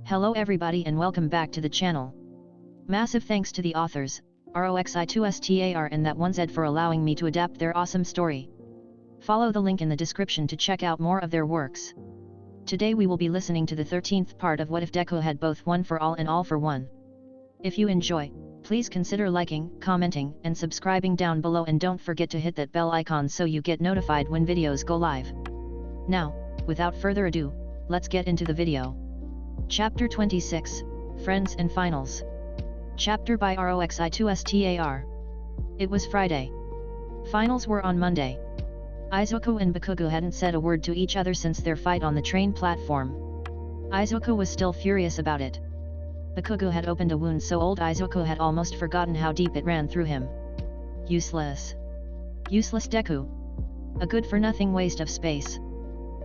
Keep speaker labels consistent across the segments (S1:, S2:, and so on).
S1: Hello everybody and welcome back to the channel. Massive thanks to the authors, Roxi2Star and ThatOneZed for allowing me to adapt their awesome story. Follow the link in the description to check out more of their works. Today we will be listening to the 13th part of What If Deku Had Both One for All and All for One. If you enjoy, please consider liking, commenting, and subscribing down below, and don't forget to hit that bell icon so you get notified when videos go live. Now, without further ado, let's get into the video. Chapter 26, Friends and Finals. Chapter by Roxi2Star. It was Friday. Finals were on Monday. Izuku and Bakugo hadn't said a word to each other since their fight on the train platform. Izuku was still furious about it. Bakugo had opened a wound so old Izuku had almost forgotten how deep it ran through him. Useless. Useless Deku. A good-for-nothing waste of space.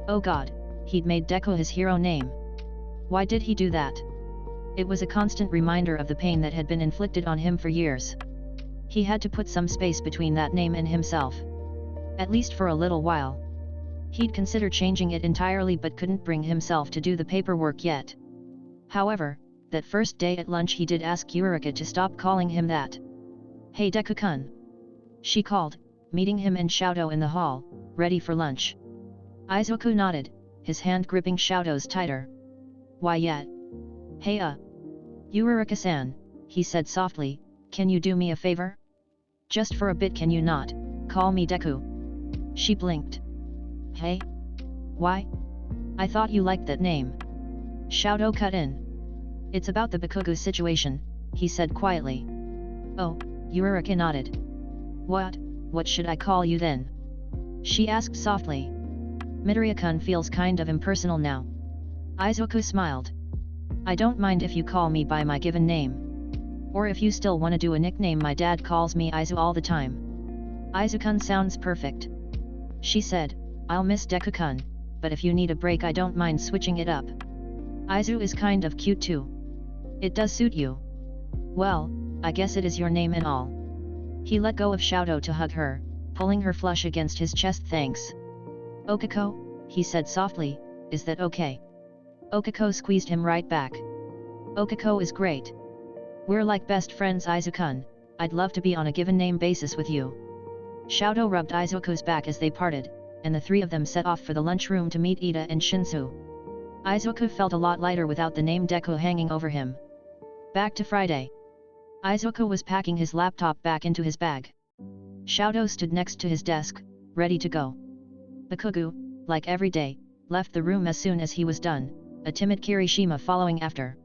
S1: Oh god, he'd made Deku his hero name. Why did he do that? It was a constant reminder of the pain that had been inflicted on him for years. He had to put some space between that name and himself. At least for a little while. He'd consider changing it entirely but couldn't bring himself to do the paperwork yet. However, that first day at lunch he did ask Yurika to stop calling him that. "Hey Deku-kun," she called, meeting him and Shoto in the hall, ready for lunch. Izuku nodded, his hand gripping Shoto's tighter. "Why yet?" "Hey Yurika-san," he said softly, "can you do me a favor? Just for a bit, can you not call me Deku?" She blinked. "Hey? Why? I thought you liked that name." Shoto cut in. "It's about the Bakugo situation," he said quietly. "Oh," Yurika nodded. What should I call you then?" she asked softly. "Midoriya-kun feels kind of impersonal now." Izuku smiled. "I don't mind if you call me by my given name. Or if you still want to do a nickname, my dad calls me Izu all the time." "Izu-kun sounds perfect," she said. "I'll miss Deku-kun, but if you need a break I don't mind switching it up. Izu is kind of cute too. It does suit you." "Well, I guess it is your name and all." He let go of Shoto to hug her, pulling her flush against his chest. "Thanks." "Okiko," he said softly, "is that okay?" Okiko squeezed him right back. "Okiko is great. We're like best friends, Izu-kun. I'd love to be on a given name basis with you." Shoto rubbed Izuku's back as they parted, and the three of them set off for the lunchroom to meet Ida and Shinsu. Izuku felt a lot lighter without the name Deku hanging over him. Back to Friday. Izuku was packing his laptop back into his bag. Shoto stood next to his desk, ready to go. Bakugo, like every day, left the room as soon as he was done, a timid Kirishima following after.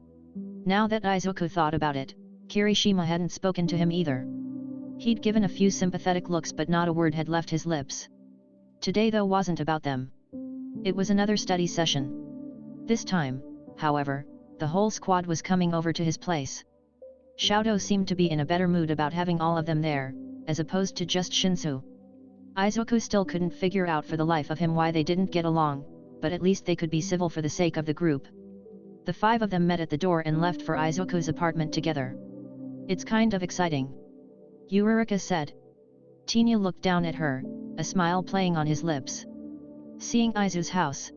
S1: Now that Izuku thought about it, Kirishima hadn't spoken to him either. He'd given a few sympathetic looks but not a word had left his lips. Today though wasn't about them. It was another study session. This time, however, the whole squad was coming over to his place. Shoto seemed to be in a better mood about having all of them there, as opposed to just Shinsu. Izuku still couldn't figure out for the life of him why they didn't get along, but at least they could be civil for the sake of the group. The five of them met at the door and left for Izuku's apartment together. "It's kind of exciting," Yurika said. Tinya looked down at her, a smile playing on his lips. "Seeing Izu's house.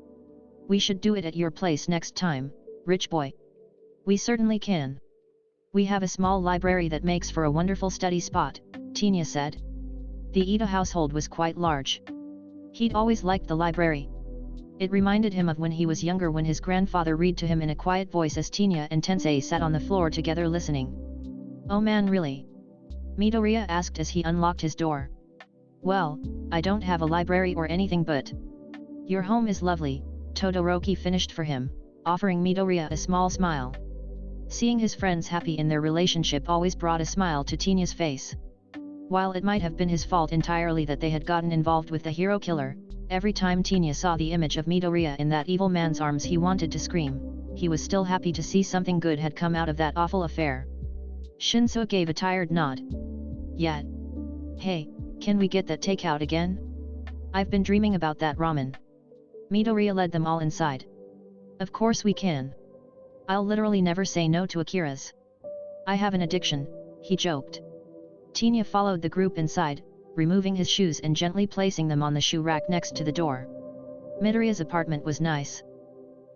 S1: We should do it at your place next time, rich boy." "We certainly can. We have a small library that makes for a wonderful study spot," Tinya said. The Ida household was quite large. He'd always liked the library. It reminded him of when he was younger, when his grandfather read to him in a quiet voice as Tinya and Tensei sat on the floor together listening. "Oh man, really?" Midoriya asked as he unlocked his door. "Well, I don't have a library or anything, but your home is lovely," Todoroki finished for him, offering Midoriya a small smile. Seeing his friends happy in their relationship always brought a smile to Tinya's face. While it might have been his fault entirely that they had gotten involved with the hero killer, every time Tinya saw the image of Midoriya in that evil man's arms he wanted to scream. He was still happy to see something good had come out of that awful affair. Shinsu gave a tired nod. "Yeah. Hey, can we get that takeout again? I've been dreaming about that ramen." Midoriya led them all inside. "Of course we can. I'll literally never say no to Akira's. I have an addiction," he joked. Tinya followed the group inside, removing his shoes and gently placing them on the shoe rack next to the door. Midoriya's apartment was nice.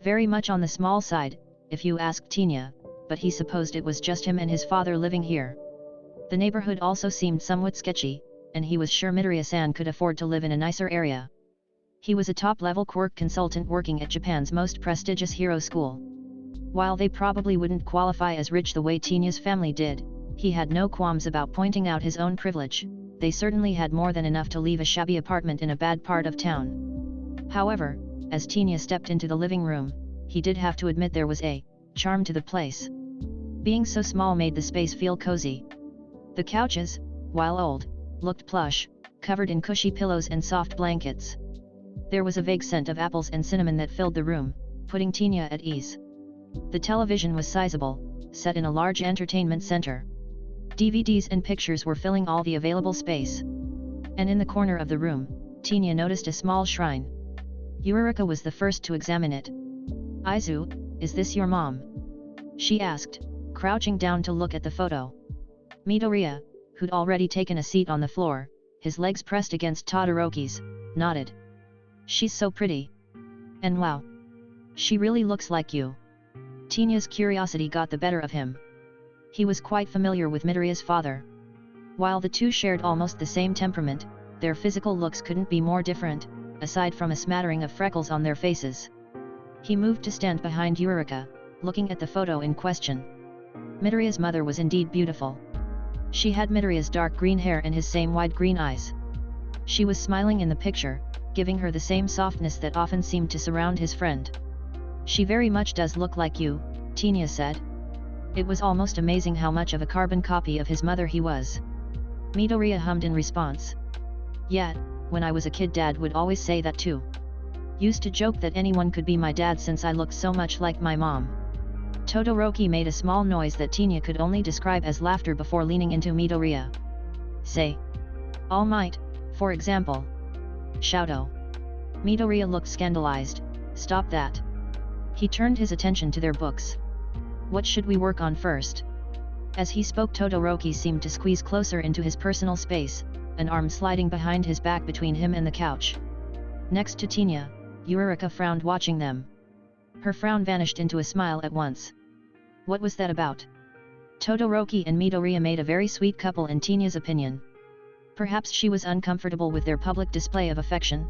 S1: Very much on the small side, if you asked Tinya, but he supposed it was just him and his father living here. The neighborhood also seemed somewhat sketchy, and he was sure Midoriya-san could afford to live in a nicer area. He was a top-level quirk consultant working at Japan's most prestigious hero school. While they probably wouldn't qualify as rich the way Tinya's family did, he had no qualms about pointing out his own privilege. They certainly had more than enough to leave a shabby apartment in a bad part of town. However, as Tinya stepped into the living room, he did have to admit there was a charm to the place. Being so small made the space feel cozy. The couches, while old, looked plush, covered in cushy pillows and soft blankets. There was a vague scent of apples and cinnamon that filled the room, putting Tinya at ease. The television was sizable, set in a large entertainment center. DVDs and pictures were filling all the available space. And in the corner of the room, Tinya noticed a small shrine. Yurika was the first to examine it. "Aizu, is this your mom?" she asked, crouching down to look at the photo. Midoriya, who'd already taken a seat on the floor, his legs pressed against Todoroki's, nodded. "She's so pretty. And wow. She really looks like you." Tinya's curiosity got the better of him. He was quite familiar with Midoriya's father. While the two shared almost the same temperament, their physical looks couldn't be more different, aside from a smattering of freckles on their faces. He moved to stand behind Yurika, looking at the photo in question. Midoriya's mother was indeed beautiful. She had Midoriya's dark green hair and his same wide green eyes. She was smiling in the picture, giving her the same softness that often seemed to surround his friend. "She very much does look like you," Tinya said. It was almost amazing how much of a carbon copy of his mother he was. Midoriya hummed in response. "Yeah, when I was a kid Dad would always say that too. Used to joke that anyone could be my dad since I looked so much like my mom." Todoroki made a small noise that Tinya could only describe as laughter before leaning into Midoriya. "Say, All Might, for example." "Shouto." Midoriya looked scandalized. "Stop that." He turned his attention to their books. "What should we work on first?" As he spoke, Todoroki seemed to squeeze closer into his personal space, an arm sliding behind his back between him and the couch. Next to Tinya, Yurika frowned watching them. Her frown vanished into a smile at once. What was that about? Todoroki and Midoriya made a very sweet couple in Tinya's opinion. Perhaps she was uncomfortable with their public display of affection?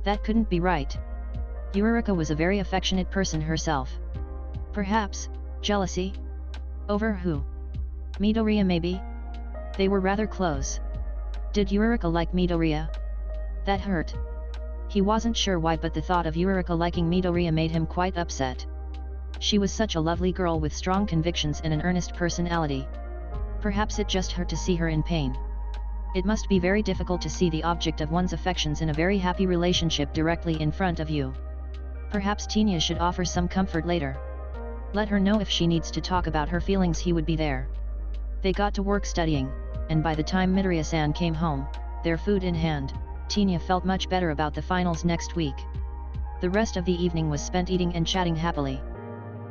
S1: That couldn't be right. Yurika was a very affectionate person herself. Perhaps, jealousy? Over who? Midoriya maybe? They were rather close. Did Yurika like Midoriya? That hurt. He wasn't sure why, but the thought of Yurika liking Midoriya made him quite upset. She was such a lovely girl with strong convictions and an earnest personality. Perhaps it just hurt to see her in pain. It must be very difficult to see the object of one's affections in a very happy relationship directly in front of you. Perhaps Tinya should offer some comfort later. Let her know if she needs to talk about her feelings, he would be there. They got to work studying, and by the time Midoriya-san came home, their food in hand, Tinya felt much better about the finals next week. The rest of the evening was spent eating and chatting happily.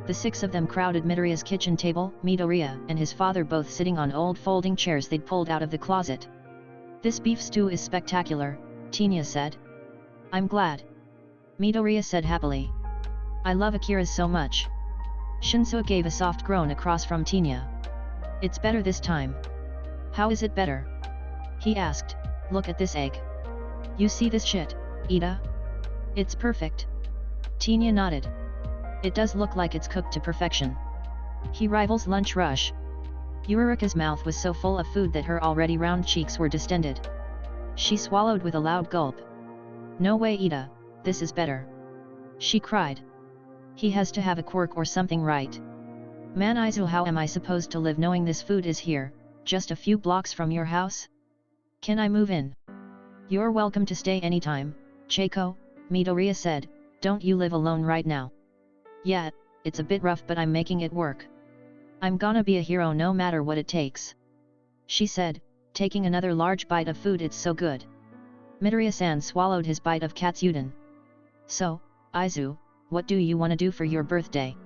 S1: The six of them crowded Midoriya's kitchen table, Midoriya and his father both sitting on old folding chairs they'd pulled out of the closet. "This beef stew is spectacular," Tinya said. "I'm glad," Midoriya said happily. "I love Akira's so much." Shinsuke gave a soft groan across from Tinya. "It's better this time." "How is it better?" he asked. "Look at this egg. You see this shit, Ida? It's perfect." Tinya nodded. "It does look like it's cooked to perfection." He rivals Lunch Rush. Yurika's mouth was so full of food that her already round cheeks were distended. She swallowed with a loud gulp. "No way, Ida, this is better," she cried. "He has to have a quirk or something, right? Man Aizu, how am I supposed to live knowing this food is here, just a few blocks from your house? Can I move in?" "You're welcome to stay anytime, Cheiko," Midoriya said. "Don't you live alone right now?" "Yeah, it's a bit rough, but I'm making it work. I'm gonna be a hero no matter what it takes," she said, taking another large bite of food. "It's so good." Midoriya-san swallowed his bite of katsudon. "So, Aizu, what do you want to do for your birthday?"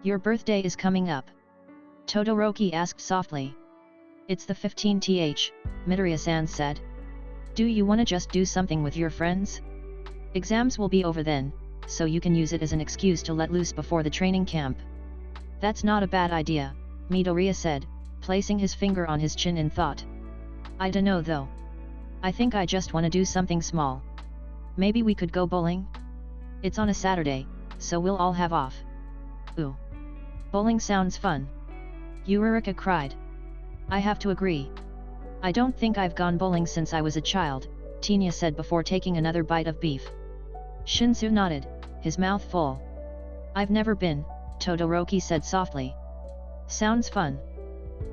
S1: "Your birthday is coming up," Todoroki asked softly. "It's the 15th, Midoriya-san said. "Do you want to just do something with your friends? Exams will be over then, so you can use it as an excuse to let loose before the training camp." That's not a bad idea, Midoriya said, placing his finger on his chin in thought. I dunno though. I think I just wanna do something small. Maybe we could go bowling? It's on a Saturday, so we'll all have off. Ooh. Bowling sounds fun. Eureka cried. I have to agree. I don't think I've gone bowling since I was a child, Tenya said before taking another bite of beef. Shinsu nodded, his mouth full. I've never been, Todoroki said softly. Sounds fun.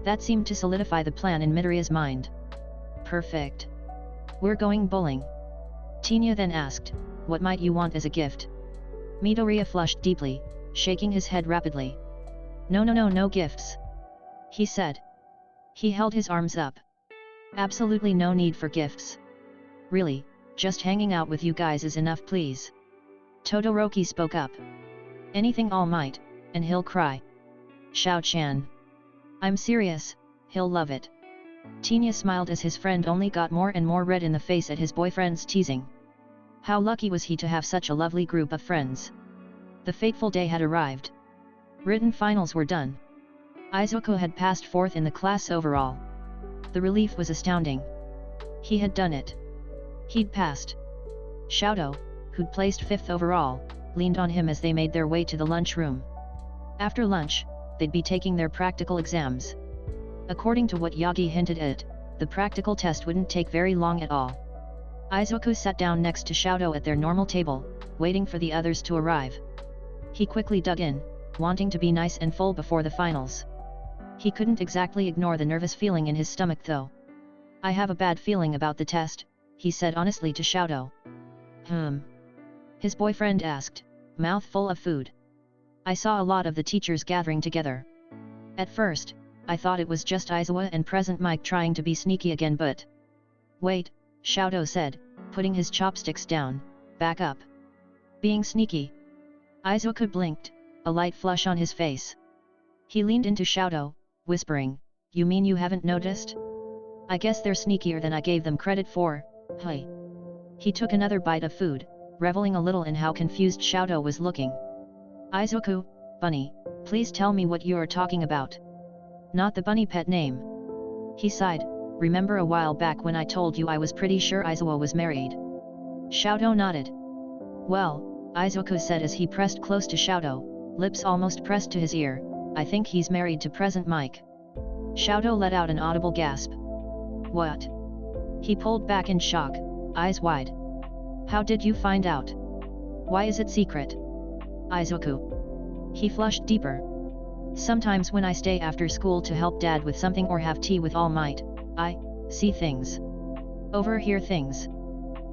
S1: That seemed to solidify the plan in Midoriya's mind. Perfect. We're going bowling. Tenya then asked, what might you want as a gift? Midoriya flushed deeply, shaking his head rapidly. No gifts. He said. He held his arms up. Absolutely no need for gifts. Really, just hanging out with you guys is enough please. Todoroki spoke up. Anything All Might, and he'll cry. Xiao-chan. I'm serious, he'll love it. Tenya smiled as his friend only got more and more red in the face at his boyfriend's teasing. How lucky was he to have such a lovely group of friends. The fateful day had arrived. Written finals were done. Izuku had passed fourth in the class overall. The relief was astounding. He had done it. He'd passed. Shoto, who'd placed fifth overall, leaned on him as they made their way to the lunchroom. After lunch, they'd be taking their practical exams. According to what Yagi hinted at, the practical test wouldn't take very long at all. Izuku sat down next to Shoto at their normal table, waiting for the others to arrive. He quickly dug in, wanting to be nice and full before the finals. He couldn't exactly ignore the nervous feeling in his stomach though. I have a bad feeling about the test, he said honestly to Shoto. His boyfriend asked, mouth full of food. I saw a lot of the teachers gathering together. At first, I thought it was just Aizawa and Present Mike trying to be sneaky again but... Wait, Shoto said, putting his chopsticks down, back up. Being sneaky? Izuku blinked, a light flush on his face. He leaned into Shoto, whispering, you mean you haven't noticed? I guess they're sneakier than I gave them credit for, hey. He took another bite of food, reveling a little in how confused Shoto was looking. Izuku, Bunny, please tell me what you are talking about. Not the bunny pet name. He sighed, remember a while back when I told you I was pretty sure Aizawa was married? Shoto nodded. Well, Izuku said as he pressed close to Shoto, lips almost pressed to his ear, I think he's married to Present Mike. Shoto let out an audible gasp. What? He pulled back in shock, eyes wide. How did you find out? Why is it secret? Izuku. He flushed deeper. Sometimes when I stay after school to help Dad with something or have tea with All Might, I see things. Overhear things.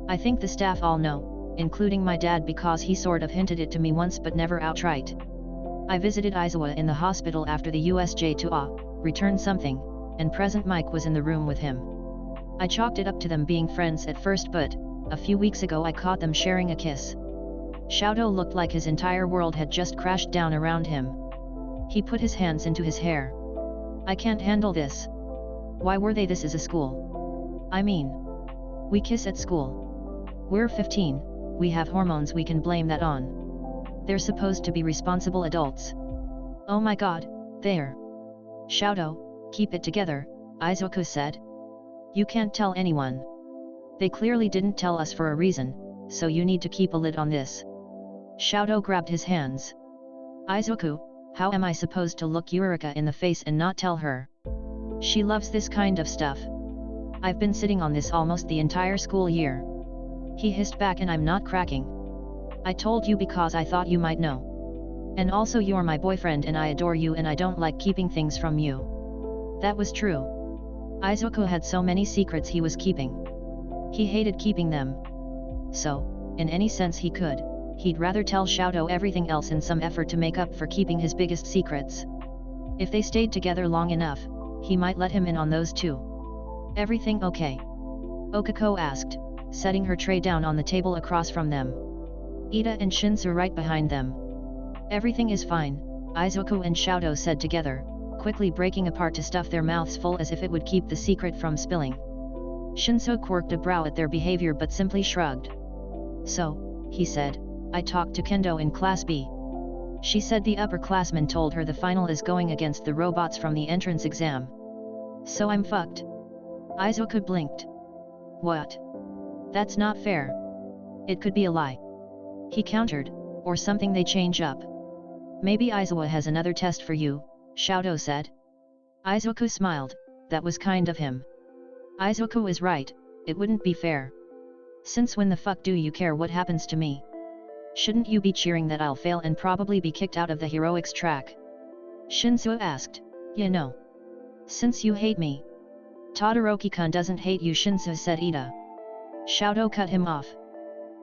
S1: I think the staff all know, including my dad because he sort of hinted it to me once but never outright. I visited Aizawa in the hospital after the USJ2A, returned something, and Present Mike was in the room with him. I chalked it up to them being friends at first but, a few weeks ago I caught them sharing a kiss. Shoto looked like his entire world had just crashed down around him. He put his hands into his hair. I can't handle this. Why were they this as a school? I mean, we kiss at school. We're 15, we have hormones we can blame that on. They're supposed to be responsible adults. Oh my god, there. Shoto, keep it together, Izuku said. You can't tell anyone. They clearly didn't tell us for a reason, so you need to keep a lid on this. Shoto grabbed his hands. Izuku, how am I supposed to look Eureka in the face and not tell her? She loves this kind of stuff. I've been sitting on this almost the entire school year. He hissed back and I'm not cracking. I told you because I thought you might know. And also you're my boyfriend and I adore you and I don't like keeping things from you. That was true. Izuku had so many secrets he was keeping. He hated keeping them. So, in any sense he could, he'd rather tell Shoto everything else in some effort to make up for keeping his biggest secrets. If they stayed together long enough, he might let him in on those too. Everything okay? Okako asked, setting her tray down on the table across from them. Ida and Shinsu right behind them. Everything is fine, Izuku and Shoto said together, quickly breaking apart to stuff their mouths full as if it would keep the secret from spilling. Shinsu quirked a brow at their behavior but simply shrugged. So, he said, I talked to Kendo in Class B. She said the upperclassman told her the final is going against the robots from the entrance exam. So I'm fucked. Izuku blinked. What? That's not fair. It could be a lie. He countered, or something they change up. Maybe Aizawa has another test for you, Shoto said. Izuku smiled, that was kind of him. Izuku is right, it wouldn't be fair. Since when the fuck do you care what happens to me? Shouldn't you be cheering that I'll fail and probably be kicked out of the heroics track? Shinsuo asked, you know. Since you hate me. Todoroki-kun doesn't hate you, Shinsuo said Ida. Shoto cut him off.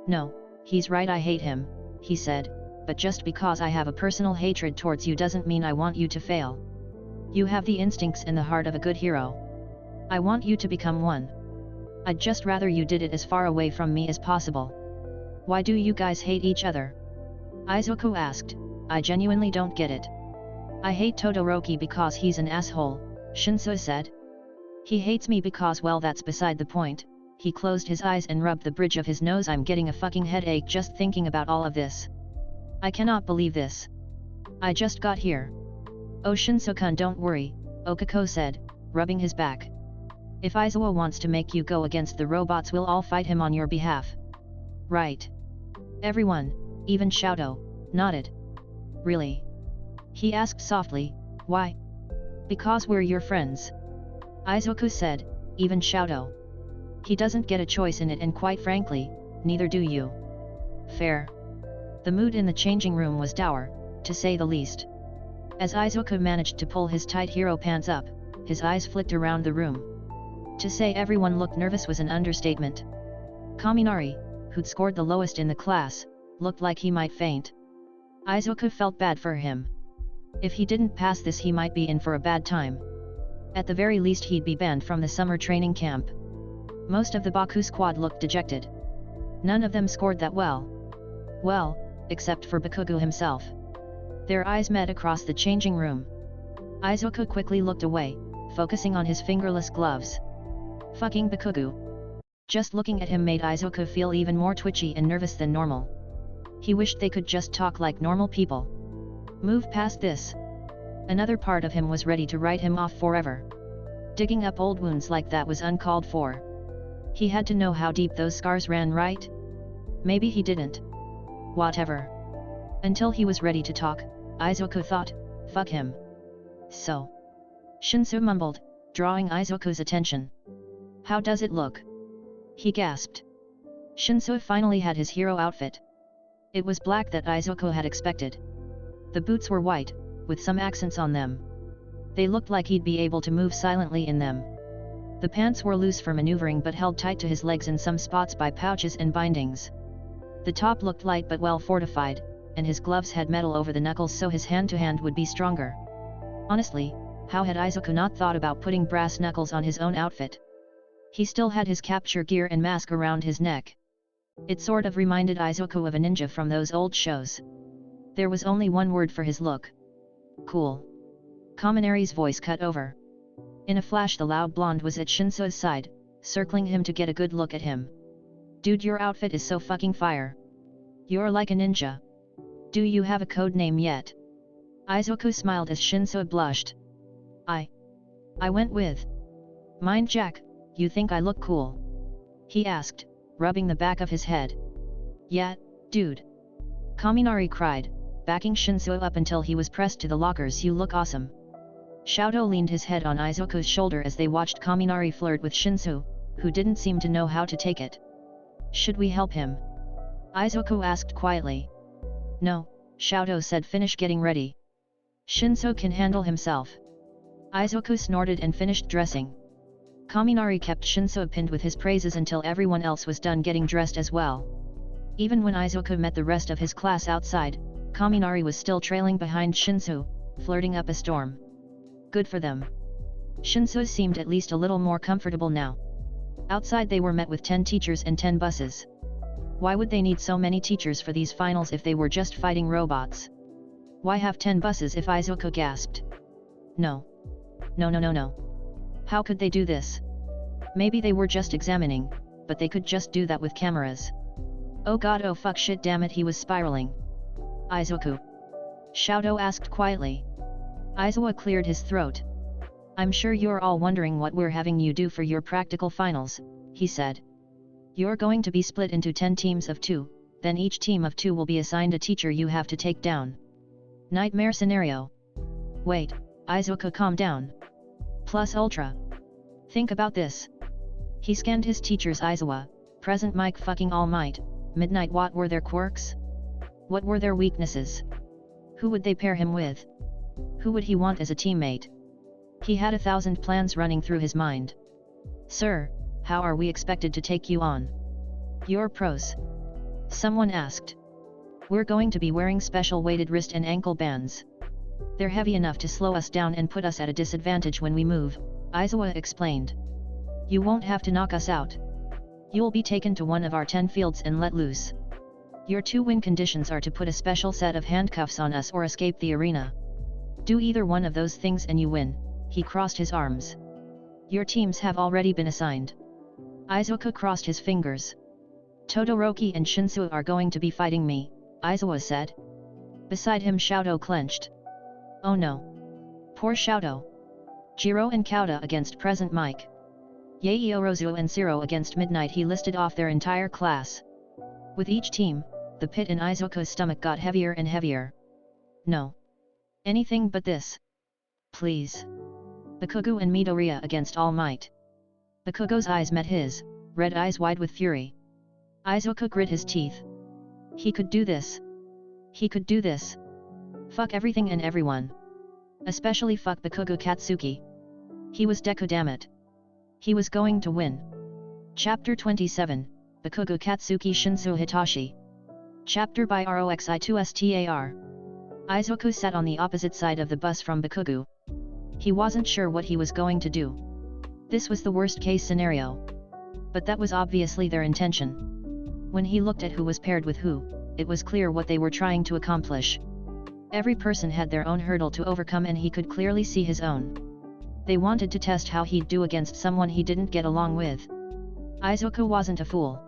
S1: No, he's right, I hate him, he said, but just because I have a personal hatred towards you doesn't mean I want you to fail. You have the instincts and the heart of a good hero. I want you to become one. I'd just rather you did it as far away from me as possible. Why do you guys hate each other? Izuku asked, I genuinely don't get it. I hate Todoroki because he's an asshole, Shinsuo said. He hates me because, well, that's beside the point. He closed his eyes and rubbed the bridge of his nose. I'm getting a fucking headache just thinking about all of this. I cannot believe this. I just got here. Oh, Shinsuo-kun, don't worry, Okako said, rubbing his back. If Aizawa wants to make you go against the robots, we'll all fight him on your behalf. Right. Everyone, even Shoto, nodded. Really? He asked softly, why? Because we're your friends. Izuku said, even Shoto. He doesn't get a choice in it, and quite frankly, neither do you. Fair. The mood in the changing room was dour, to say the least. As Izuku managed to pull his tight hero pants up, his eyes flicked around the room. To say everyone looked nervous was an understatement. Kaminari, who'd scored the lowest in the class, looked like he might faint. Izuku felt bad for him. If he didn't pass this, he might be in for a bad time. At the very least, he'd be banned from the summer training camp. Most of the Baku squad looked dejected. None of them scored that well. Well, except for Bakugo himself. Their eyes met across the changing room. Izuku quickly looked away, focusing on his fingerless gloves. Fucking Bakugo. Just looking at him made Izuku feel even more twitchy and nervous than normal. He wished they could just talk like normal people. Move past this. Another part of him was ready to write him off forever. Digging up old wounds like that was uncalled for. He had to know how deep those scars ran, right? Maybe he didn't. Whatever. Until he was ready to talk, Izuku thought, fuck him. So. Shinsuo mumbled, drawing Izuku's attention. How does it look? He gasped. Shinsuo finally had his hero outfit. It was black that Izuku had expected. The boots were white, with some accents on them. They looked like he'd be able to move silently in them. The pants were loose for maneuvering but held tight to his legs in some spots by pouches and bindings. The top looked light but well fortified, and his gloves had metal over the knuckles so his hand-to-hand would be stronger. Honestly, how had Izuku not thought about putting brass knuckles on his own outfit? He still had his capture gear and mask around his neck. It sort of reminded Izuku of a ninja from those old shows. There was only one word for his look. Cool. Kaminari's voice cut over. In a flash the loud blonde was at Shinsuo's side, circling him to get a good look at him. Dude, your outfit is so fucking fire. You're like a ninja. Do you have a code name yet? Izuku smiled as Shinsuo blushed. I went with. Mind Jack, you think I look cool? He asked, rubbing the back of his head. Yeah, dude. Kaminari cried, backing Shinsuo up until he was pressed to the lockers. You look awesome. Shoto leaned his head on Izuku's shoulder as they watched Kaminari flirt with Shinsuo, who didn't seem to know how to take it. Should we help him? Izuku asked quietly. No, Shoto said, finish getting ready. Shinsuo can handle himself. Izuku snorted and finished dressing. Kaminari kept Shinsuo pinned with his praises until everyone else was done getting dressed as well. Even when Izuku met the rest of his class outside, Kaminari was still trailing behind Shinsuo, flirting up a storm. Good for them. Shinsuo seemed at least a little more comfortable now. Outside they were met with 10 teachers and 10 buses. Why would they need so many teachers for these finals if they were just fighting robots? Why have 10 buses? If Izuku gasped. No. No. How could they do this? Maybe they were just examining, but they could just do that with cameras. Oh god, oh fuck, shit, damn it, he was spiraling. Izuku. Shoto asked quietly. Aizawa cleared his throat. I'm sure you're all wondering what we're having you do for your practical finals, he said. You're going to be split into 10 teams of 2, then each team of 2 will be assigned a teacher you have to take down. Nightmare scenario. Wait, Aizawa, calm down. Plus Ultra. Think about this. He scanned his teachers. Aizawa, Present Mike fucking All Might, Midnight. What were their quirks? What were their weaknesses? Who would they pair him with? Who would he want as a teammate? He had 1,000 plans running through his mind. Sir, how are we expected to take you on? You're pros. Someone asked. We're going to be wearing special weighted wrist and ankle bands. They're heavy enough to slow us down and put us at a disadvantage when we move, Aizawa explained. You won't have to knock us out. You'll be taken to one of our 10 fields and let loose. Your 2 win conditions are to put a special set of handcuffs on us or escape the arena. Do either one of those things and you win. He crossed his arms. Your teams have already been assigned. Aizawa crossed his fingers. Todoroki and Shinsu are going to be fighting me, Aizawa said. Beside him Shoto clenched. Oh no. Poor Shoto. Jiro and Kauta against Present Mike. Yaeorozu and Zero against Midnight. He listed off their entire class. With each team, the pit in Aizawa's stomach got heavier and heavier. No. Anything but this. Please. Bakugo and Midoriya against All Might. Bakugo's eyes met his, red eyes wide with fury. Aizawa grit his teeth. He could do this. He could do this. Fuck everything and everyone. Especially fuck Bakugo Katsuki. He was Deku, damn it. He was going to win. Chapter 27, Bakugo Katsuki Shinsu Hitachi. Chapter by Roxi2Star. Aizawa sat on the opposite side of the bus from Bakugo. He wasn't sure what he was going to do. This was the worst case scenario. But that was obviously their intention. When he looked at who was paired with who, it was clear what they were trying to accomplish. Every person had their own hurdle to overcome and he could clearly see his own. They wanted to test how he'd do against someone he didn't get along with. Aizawa wasn't a fool.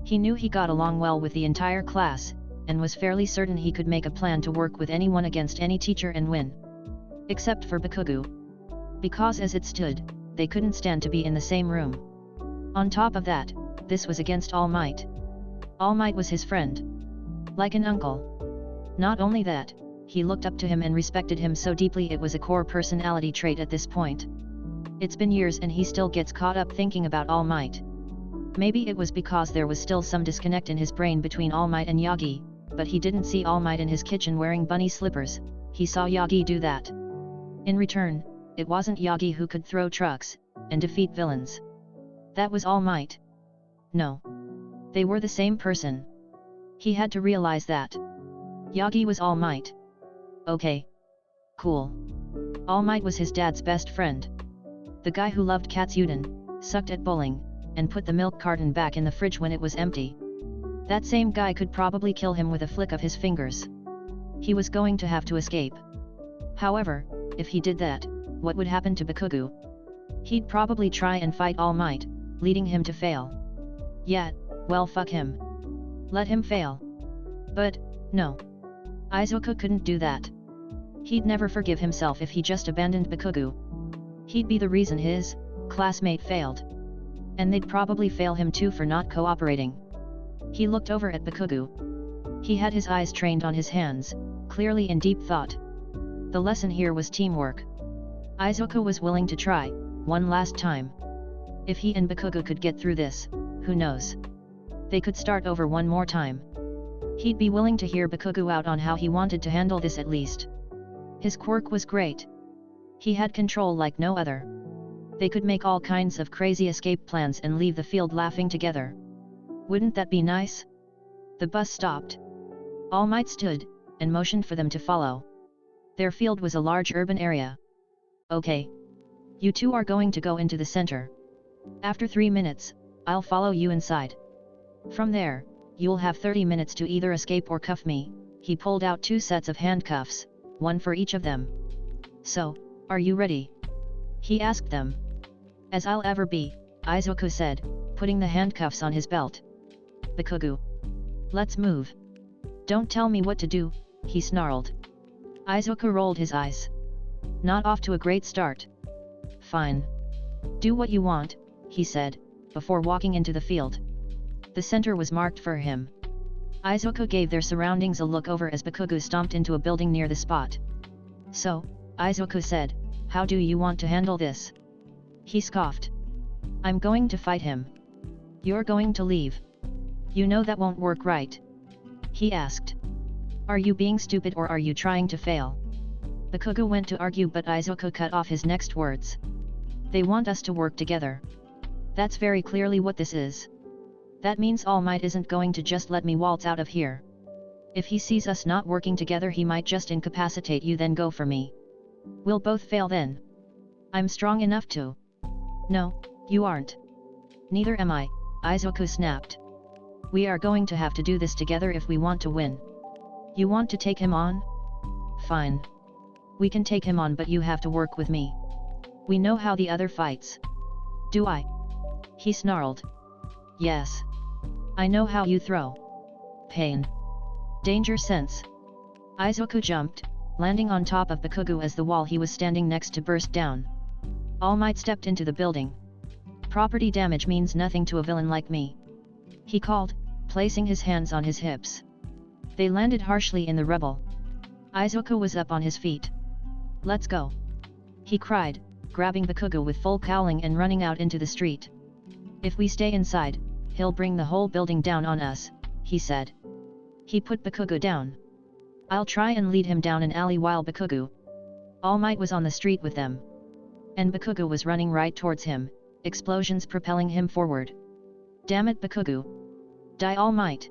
S1: He knew he got along well with the entire class, and was fairly certain he could make a plan to work with anyone against any teacher and win. Except for Bakugo. Because as it stood, they couldn't stand to be in the same room. On top of that, this was against All Might. All Might was his friend. Like an uncle. Not only that, he looked up to him and respected him so deeply it was a core personality trait at this point. It's been years and he still gets caught up thinking about All Might. Maybe it was because there was still some disconnect in his brain between All Might and Yagi, but he didn't see All Might in his kitchen wearing bunny slippers, he saw Yagi do that. In return, it wasn't Yagi who could throw trucks, and defeat villains. That was All Might. No. They were the same person. He had to realize that. Yagi was All Might. Okay. Cool. All Might was his dad's best friend. The guy who loved Katsuden, sucked at bowling, and put the milk carton back in the fridge when it was empty. That same guy could probably kill him with a flick of his fingers. He was going to have to escape. However, if he did that, what would happen to Bakugo? He'd probably try and fight All Might, leading him to fail. Yeah, well fuck him. Let him fail. But, no. Aizawa couldn't do that. He'd never forgive himself if he just abandoned Bakugo. He'd be the reason his classmate failed. And they'd probably fail him too for not cooperating. He looked over at Bakugo. He had his eyes trained on his hands, clearly in deep thought. The lesson here was teamwork. Aizawa was willing to try, one last time. If he and Bakugo could get through this, who knows? They could start over one more time. He'd be willing to hear Bakugo out on how he wanted to handle this at least. His quirk was great. He had control like no other. They could make all kinds of crazy escape plans and leave the field laughing together. Wouldn't that be nice? The bus stopped. All Might stood, and motioned for them to follow. Their field was a large urban area. Okay. You two are going to go into the center. After 3 minutes, I'll follow you inside. From there, you'll have 30 minutes to either escape or cuff me. He pulled out 2 sets of handcuffs, one for each of them. So, are you ready? He asked them. As I'll ever be, Aizawa said, putting the handcuffs on his belt. Bakugo. Let's move. Don't tell me what to do, he snarled. Izuku rolled his eyes. Not off to a great start. Fine. Do what you want, he said, before walking into the field. The center was marked for him. Izuku gave their surroundings a look over as Bakugo stomped into a building near the spot. So, Izuku said, how do you want to handle this? He scoffed. I'm going to fight him. You're going to leave. You know that won't work, right? He asked. Are you being stupid or are you trying to fail? Bakugo went to argue, but Izuku cut off his next words. They want us to work together. That's very clearly what this is. That means All Might isn't going to just let me waltz out of here. If he sees us not working together, he might just incapacitate you, then go for me. We'll both fail then. I'm strong enough to. No, you aren't. Neither am I, Izuku snapped. We are going to have to do this together if we want to win. You want to take him on? Fine. We can take him on, but you have to work with me. We know how the other fights. Do I? He snarled. Yes. I know how you throw. Pain. Danger sense. Izuku jumped, landing on top of Bakugo as the wall he was standing next to burst down. All Might stepped into the building. Property damage means nothing to a villain like me, he called, placing his hands on his hips. They landed harshly in the rubble. Izuku was up on his feet. Let's go, he cried, grabbing Bakugo with full cowling and running out into the street. If we stay inside, he'll bring the whole building down on us, he said. He put Bakugo down. I'll try and lead him down an alley while Bakugo. All Might was on the street with them. And Bakugo was running right towards him, explosions propelling him forward. Damn it, Bakugo. Die, All Might!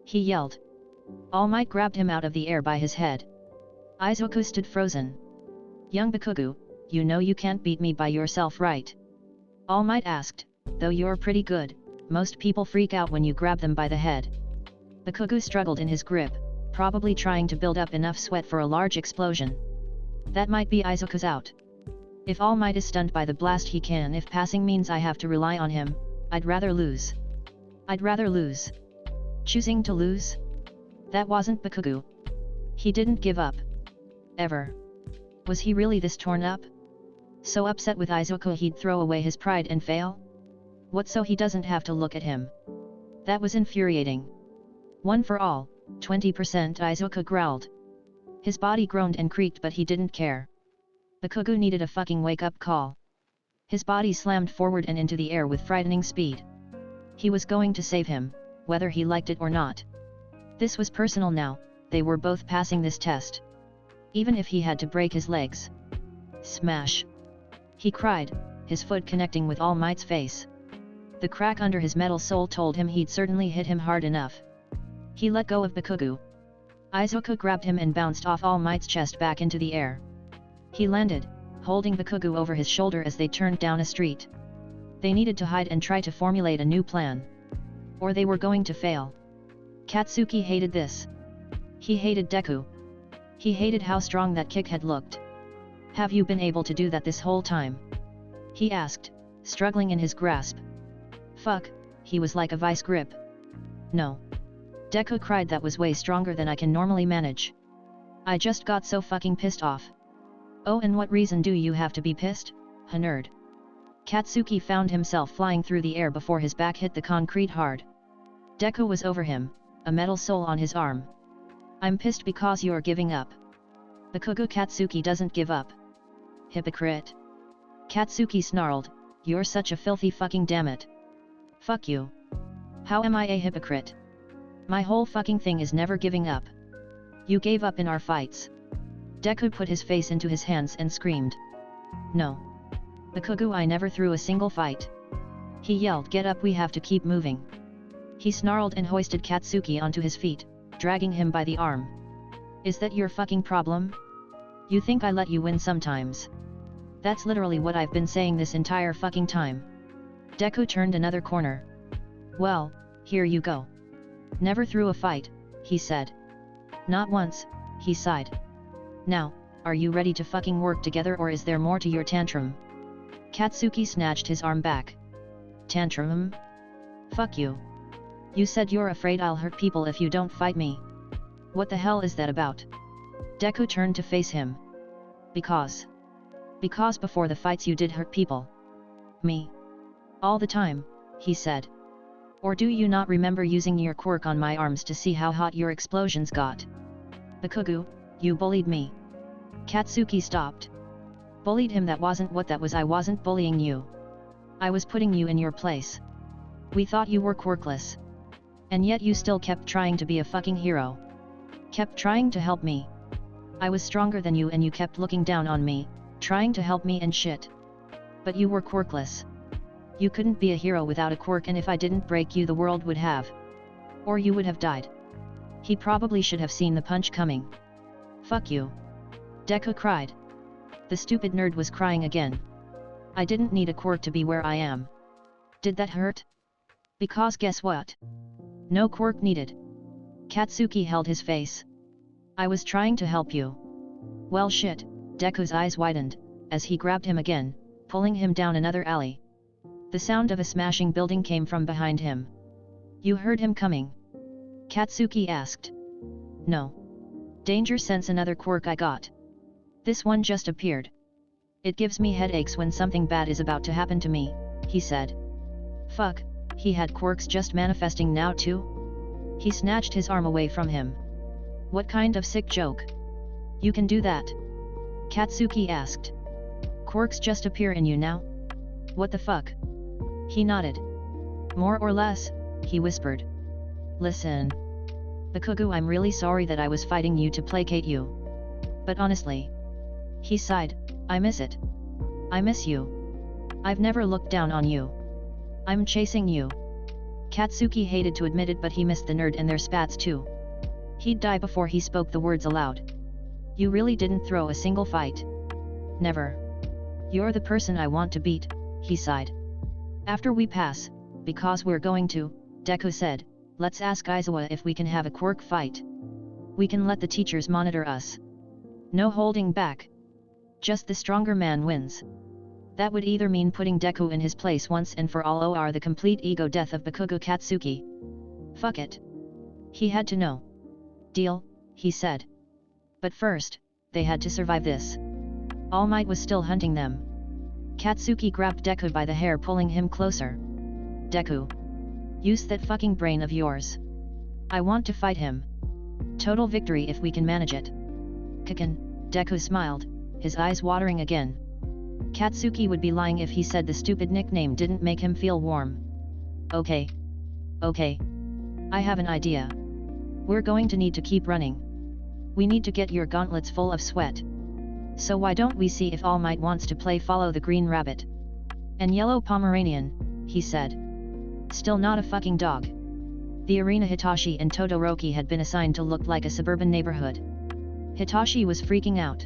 S1: He yelled. All Might grabbed him out of the air by his head. Izuku stood frozen. Young Bakugo, you know you can't beat me by yourself, right? All Might asked, though you're pretty good, most people freak out when you grab them by the head. Bakugo struggled in his grip, probably trying to build up enough sweat for a large explosion. That might be Izuku's out. If All Might is stunned by the blast, he can. If passing means I have to rely on him, I'd rather lose. I'd rather lose. Choosing to lose? That wasn't Bakugo. He didn't give up. Ever. Was he really this torn up? So upset with Izuku he'd throw away his pride and fail? What, so he doesn't have to look at him? That was infuriating. One for all, 20%, Izuku growled. His body groaned and creaked, but he didn't care. Bakugo needed a fucking wake-up call. His body slammed forward and into the air with frightening speed. He was going to save him, whether he liked it or not. This was personal now, they were both passing this test. Even if he had to break his legs. Smash! He cried, his foot connecting with All Might's face. The crack under his metal sole told him he'd certainly hit him hard enough. He let go of Bakugo. Izuku grabbed him and bounced off All Might's chest back into the air. He landed, holding Bakugo over his shoulder as they turned down a street. They needed to hide and try to formulate a new plan. Or they were going to fail. Katsuki hated this. He hated Deku. He hated how strong that kick had looked. Have you been able to do that this whole time? He asked, struggling in his grasp. Fuck, he was like a vice grip. No. Deku cried, that was way stronger than I can normally manage. I just got so fucking pissed off. Oh, and what reason do you have to be pissed, huh, nerd? Katsuki found himself flying through the air before his back hit the concrete hard. Deku was over him, a metal sole on his arm. I'm pissed because you're giving up. Bakugo, Katsuki doesn't give up. Hypocrite. Katsuki snarled, you're such a filthy fucking dammit. Fuck you. How am I a hypocrite? My whole fucking thing is never giving up. You gave up in our fights. Deku put his face into his hands and screamed. No. Bakugo, I never threw a single fight. He yelled, get up, we have to keep moving. He snarled and hoisted Katsuki onto his feet, dragging him by the arm. Is that your fucking problem? You think I let you win sometimes? That's literally what I've been saying this entire fucking time. Deku turned another corner. Well, here you go. Never threw a fight, he said. Not once, he sighed. Now, are you ready to fucking work together, or is there more to your tantrum? Katsuki snatched his arm back. Tantrum? Fuck you. You said you're afraid I'll hurt people if you don't fight me. What the hell is that about? Deku turned to face him. Because before the fights you did hurt people. Me. All the time, he said. Or do you not remember using your quirk on my arms to see how hot your explosions got? Bikugu, you bullied me. Katsuki stopped. Bullied him? That wasn't what that was. I wasn't bullying you. I was putting you in your place. We thought you were quirkless. And yet you still kept trying to be a fucking hero. Kept trying to help me. I was stronger than you and you kept looking down on me, trying to help me and shit. But you were quirkless. You couldn't be a hero without a quirk, and if I didn't break you the world would have. Or you would have died. He probably should have seen the punch coming. Fuck you. Deku cried. The stupid nerd was crying again. I didn't need a quirk to be where I am. Did that hurt? Because guess what? No quirk needed. Katsuki held his face. I was trying to help you. Well shit, Deku's eyes widened, as he grabbed him again, pulling him down another alley. The sound of a smashing building came from behind him. You heard him coming? Katsuki asked. No. Danger sense, another quirk I got. This one just appeared. It gives me headaches when something bad is about to happen to me, he said. Fuck, he had quirks just manifesting now too? He snatched his arm away from him. What kind of sick joke? You can do that? Katsuki asked. Quirks just appear in you now? What the fuck? He nodded. More or less, he whispered. Listen. Bikugu, I'm really sorry that I was fighting you to placate you. But honestly. He sighed, I miss it. I miss you. I've never looked down on you. I'm chasing you. Katsuki hated to admit it, but he missed the nerd and their spats too. He'd die before he spoke the words aloud. You really didn't throw a single fight. Never. You're the person I want to beat, he sighed. After we pass, because we're going to, Deku said, let's ask Aizawa if we can have a quirk fight. We can let the teachers monitor us. No holding back. Just the stronger man wins. That would either mean putting Deku in his place once and for all, or the complete ego death of Bikugu Katsuki. Fuck it. He had to know. Deal, he said. But first, they had to survive this. All Might was still hunting them. Katsuki grabbed Deku by the hair, pulling him closer. Deku. Use that fucking brain of yours. I want to fight him. Total victory if we can manage it. Kaken, Deku smiled, his eyes watering again. Katsuki would be lying if he said the stupid nickname didn't make him feel warm. Okay. Okay. I have an idea. We're going to need to keep running. We need to get your gauntlets full of sweat. So why don't we see if All Might wants to play Follow the Green Rabbit? And Yellow Pomeranian, he said. Still not a fucking dog. The arena Hitachi and Todoroki had been assigned to look like a suburban neighborhood. Hitachi was freaking out.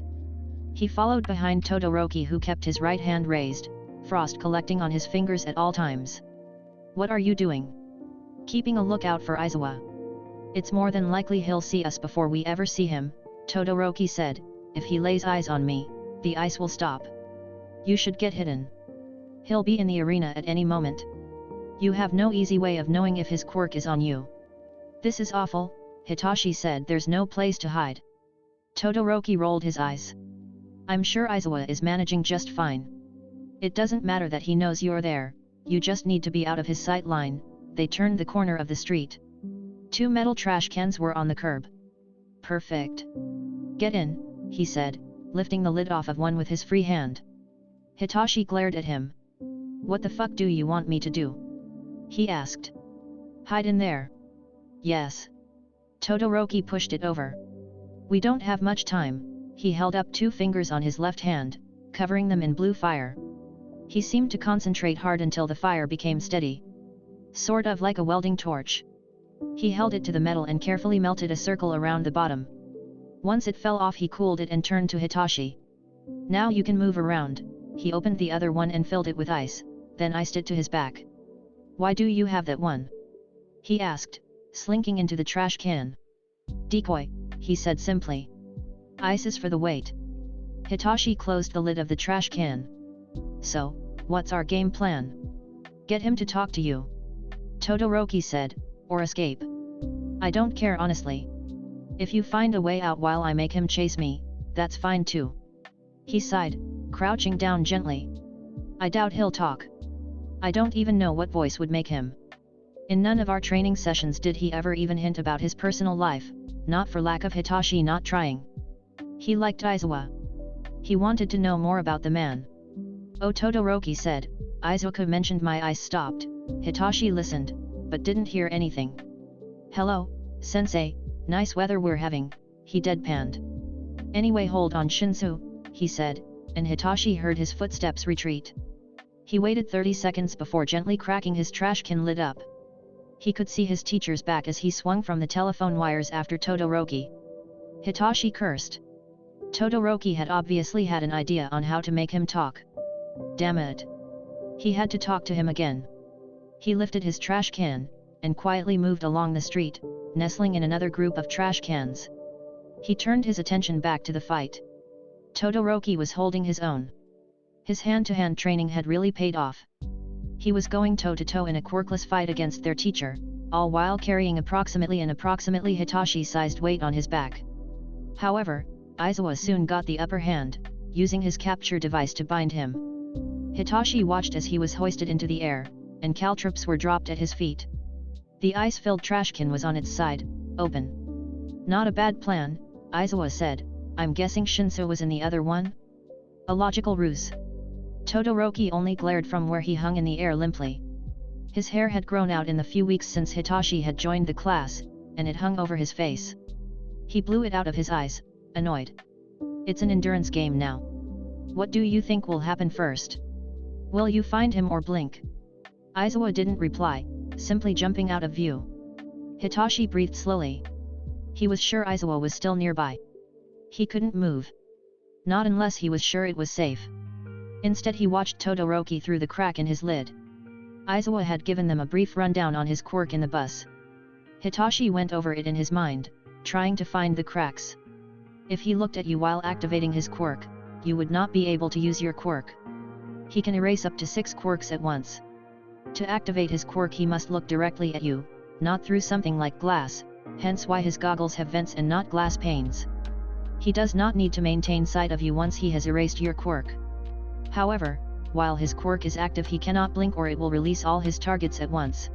S1: He followed behind Todoroki, who kept his right hand raised, frost collecting on his fingers at all times. What are you doing? Keeping a lookout for Aizawa. It's more than likely he'll see us before we ever see him, Todoroki said. If he lays eyes on me, the ice will stop. You should get hidden. He'll be in the arena at any moment. You have no easy way of knowing if his quirk is on you. This is awful, Hitachi said. There's no place to hide. Todoroki rolled his eyes. I'm sure Aizawa is managing just fine. It doesn't matter that he knows you're there, you just need to be out of his sight line. They turned the corner of the street. 2 metal trash cans were on the curb. Perfect. Get in, he said, lifting the lid off of one with his free hand. Hitachi glared at him. What the fuck do you want me to do? He asked. Hide in there. Yes. Todoroki pushed it over. We don't have much time. He held up 2 fingers on his left hand, covering them in blue fire. He seemed to concentrate hard until the fire became steady. Sort of like a welding torch. He held it to the metal and carefully melted a circle around the bottom. Once it fell off, he cooled it and turned to Hitachi. Now you can move around. He opened the other one and filled it with ice, then iced it to his back. Why do you have that one? He asked, slinking into the trash can. Decoy, he said simply. Ice is for the weight. Hitachi closed the lid of the trash can. So, what's our game plan? Get him to talk to you. Todoroki said, or escape. I don't care honestly. If you find a way out while I make him chase me, that's fine too. He sighed, crouching down gently. I doubt he'll talk. I don't even know what voice would make him. In none of our training sessions did he ever even hint about his personal life, not for lack of Hitachi not trying. He liked Aizawa. He wanted to know more about the man. Oh, Todoroki said. Izuku mentioned my eyes stopped. Hitachi listened, but didn't hear anything. Hello, sensei, nice weather we're having, he deadpanned. Anyway, hold on Shinsu, he said, and Hitachi heard his footsteps retreat. He waited 30 seconds before gently cracking his trash can lid up. He could see his teacher's back as he swung from the telephone wires after Todoroki. Hitachi cursed. Todoroki had obviously had an idea on how to make him talk. Damn it. He had to talk to him again. He lifted his trash can, and quietly moved along the street, nestling in another group of trash cans. He turned his attention back to the fight. Todoroki was holding his own. His hand-to-hand training had really paid off. He was going toe-to-toe in a quirkless fight against their teacher, all while carrying approximately Hitachi-sized weight on his back. However, Aizawa soon got the upper hand, using his capture device to bind him. Hitachi watched as he was hoisted into the air, and caltrops were dropped at his feet. The ice-filled trash can was on its side, open. Not a bad plan, Aizawa said. I'm guessing Shinso was in the other one? A logical ruse. Todoroki only glared from where he hung in the air limply. His hair had grown out in the few weeks since Hitachi had joined the class, and it hung over his face. He blew it out of his eyes, annoyed. It's an endurance game now. What do you think will happen first? Will you find him or blink? Aizawa didn't reply, simply jumping out of view. Hitachi breathed slowly. He was sure Aizawa was still nearby. He couldn't move. Not unless he was sure it was safe. Instead he watched Todoroki through the crack in his lid. Aizawa had given them a brief rundown on his quirk in the bus. Hitachi went over it in his mind, trying to find the cracks. If he looked at you while activating his quirk, you would not be able to use your quirk. He can erase up to 6 quirks at once. To activate his quirk he must look directly at you, not through something like glass, hence why his goggles have vents and not glass panes. He does not need to maintain sight of you once he has erased your quirk. However, while his quirk is active he cannot blink or it will release all his targets at once.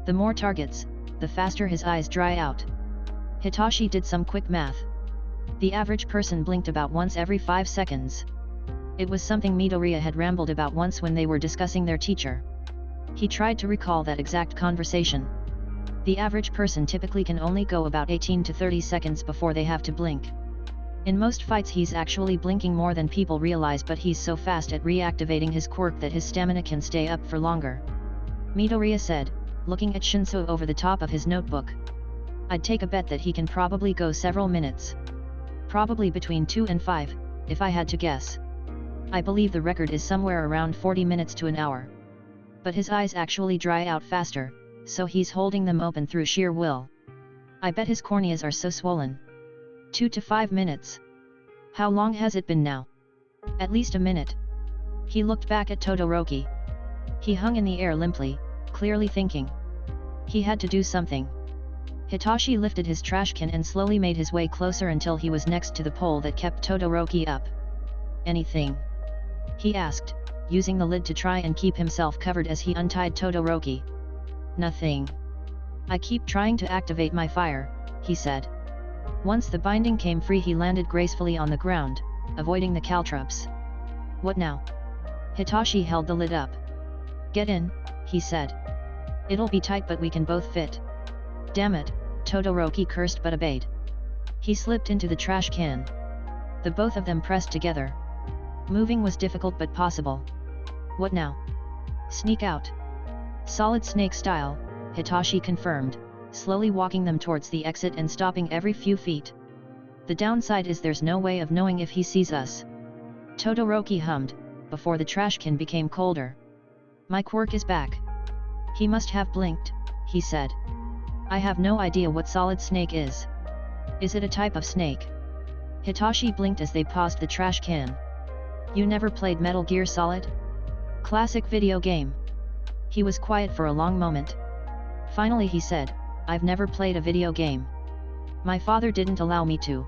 S1: The more targets, the faster his eyes dry out. Hitachi did some quick math. The average person blinked about once every 5 seconds. It was something Midoriya had rambled about once when they were discussing their teacher. He tried to recall that exact conversation. The average person typically can only go about 18 to 30 seconds before they have to blink. In most fights he's actually blinking more than people realize, but he's so fast at reactivating his quirk that his stamina can stay up for longer. Midoriya said, looking at Shinso over the top of his notebook. I'd take a bet that he can probably go several minutes. Probably between 2 and 5, if I had to guess. I believe the record is somewhere around 40 minutes to an hour. But his eyes actually dry out faster, so he's holding them open through sheer will. I bet his corneas are so swollen. 2 to 5 minutes. How long has it been now? At least a minute. He looked back at Todoroki. He hung in the air limply, clearly thinking. He had to do something. Hitachi lifted his trash can and slowly made his way closer until he was next to the pole that kept Todoroki up. Anything? He asked, using the lid to try and keep himself covered as he untied Todoroki. Nothing. I keep trying to activate my fire, he said. Once the binding came free he landed gracefully on the ground, avoiding the caltrops. What now? Hitachi held the lid up. Get in, he said. It'll be tight but we can both fit. Damn it, Todoroki cursed but obeyed. He slipped into the trash can. The both of them pressed together. Moving was difficult but possible. What now? Sneak out. Solid Snake style, Hitachi confirmed, slowly walking them towards the exit and stopping every few feet. The downside is there's no way of knowing if he sees us. Todoroki hummed, before the trash can became colder. My quirk is back. He must have blinked, he said. I have no idea what Solid Snake is. Is it a type of snake? Hitachi blinked as they paused the trash can. You never played Metal Gear Solid? Classic video game. He was quiet for a long moment. Finally he said, I've never played a video game. My father didn't allow me to.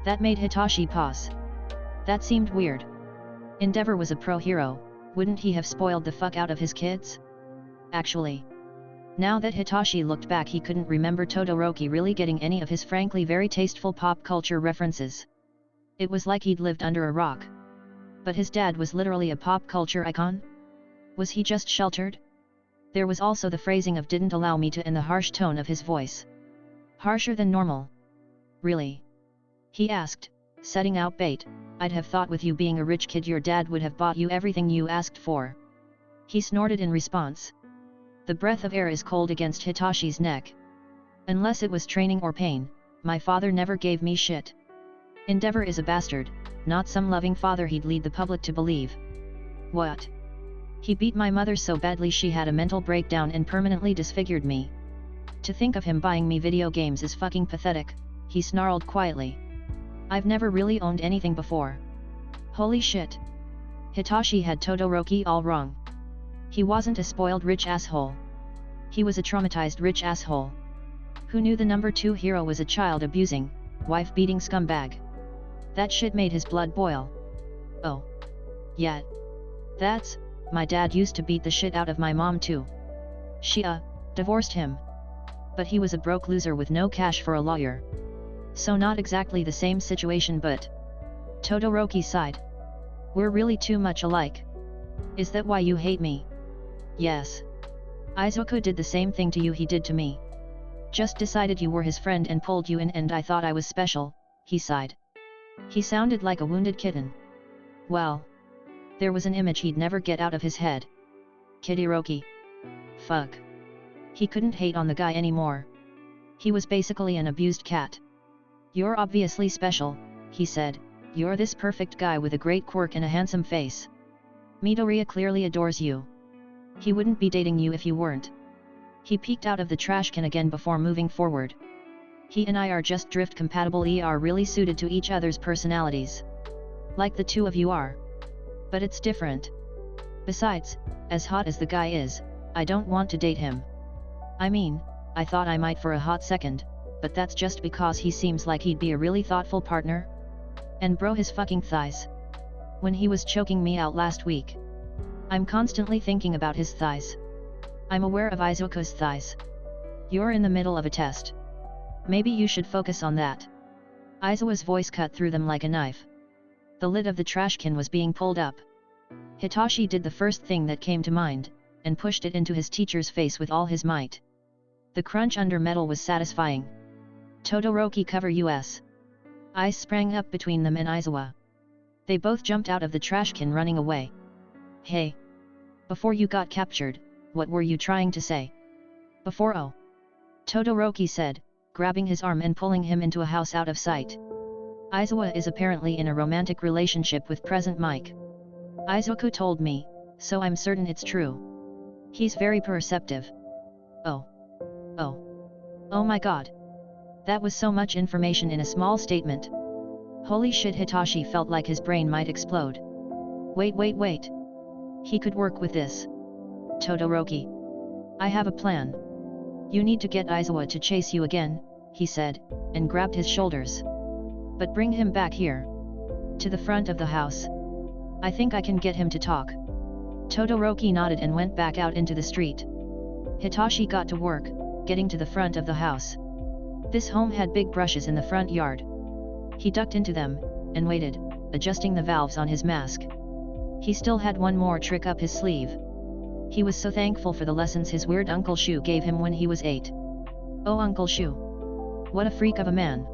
S1: That made Hitachi pause. That seemed weird. Endeavor was a pro-hero, wouldn't he have spoiled the fuck out of his kids? Actually, now that Hitachi looked back, he couldn't remember Todoroki really getting any of his frankly very tasteful pop culture references. It was like he'd lived under a rock. But his dad was literally a pop culture icon? Was he just sheltered? There was also the phrasing of "didn't allow me to" and the harsh tone of his voice. Harsher than normal. Really? He asked, setting out bait. I'd have thought with you being a rich kid your dad would have bought you everything you asked for. He snorted in response. The breath of air is cold against Hitachi's neck. Unless it was training or pain, my father never gave me shit. Endeavor is a bastard, not some loving father he'd lead the public to believe. What? He beat my mother so badly she had a mental breakdown and permanently disfigured me. To think of him buying me video games is fucking pathetic, he snarled quietly. I've never really owned anything before. Holy shit. Hitachi had Todoroki all wrong. He wasn't a spoiled rich asshole. He was a traumatized rich asshole. Who knew the number 2 hero was a child-abusing, wife-beating scumbag. That shit made his blood boil. Oh. Yeah. That's, my dad used to beat the shit out of my mom too. She, divorced him. But he was a broke loser with no cash for a lawyer. So not exactly the same situation, but... Todoroki sighed. We're really too much alike. Is that why you hate me? Yes. Izuku did the same thing to you he did to me. Just decided you were his friend and pulled you in, and I thought I was special, he sighed. He sounded like a wounded kitten. Well. There was an image he'd never get out of his head. Kidiroki. Fuck. He couldn't hate on the guy anymore. He was basically an abused cat. You're obviously special, he said. You're this perfect guy with a great quirk and a handsome face. Midoriya clearly adores you. He wouldn't be dating you if you weren't. He peeked out of the trash can again before moving forward. He and I are just drift compatible, are really suited to each other's personalities. Like the two of you are. But it's different. Besides, as hot as the guy is, I don't want to date him. I mean, I thought I might for a hot second, but that's just because he seems like he'd be a really thoughtful partner. And bro, his fucking thighs. When he was choking me out last week. I'm constantly thinking about his thighs. I'm aware of Izuku's thighs. You're in the middle of a test. Maybe you should focus on that. Izuku's voice cut through them like a knife. The lid of the trash can was being pulled up. Hitachi did the first thing that came to mind, and pushed it into his teacher's face with all his might. The crunch under metal was satisfying. Todoroki, cover us. Ice sprang up between them and Izuku. They both jumped out of the trash can running away. Hey! Before you got captured, what were you trying to say? Before, oh! Todoroki said, grabbing his arm and pulling him into a house out of sight. Izuku is apparently in a romantic relationship with present Mike. Izuku told me, so I'm certain it's true. He's very perceptive. Oh. Oh. Oh my god. That was so much information in a small statement. Holy shit, Hitachi felt like his brain might explode. Wait. He could work with this. Todoroki. I have a plan. You need to get Izuku to chase you again, he said, and grabbed his shoulders. But bring him back here. To the front of the house. I think I can get him to talk. Todoroki nodded and went back out into the street. Hitachi got to work, getting to the front of the house. This home had big brushes in the front yard. He ducked into them, and waited, adjusting the valves on his mask. He still had one more trick up his sleeve. He was so thankful for the lessons his weird Uncle Shu gave him when he was 8. Oh, Uncle Shu! What a freak of a man!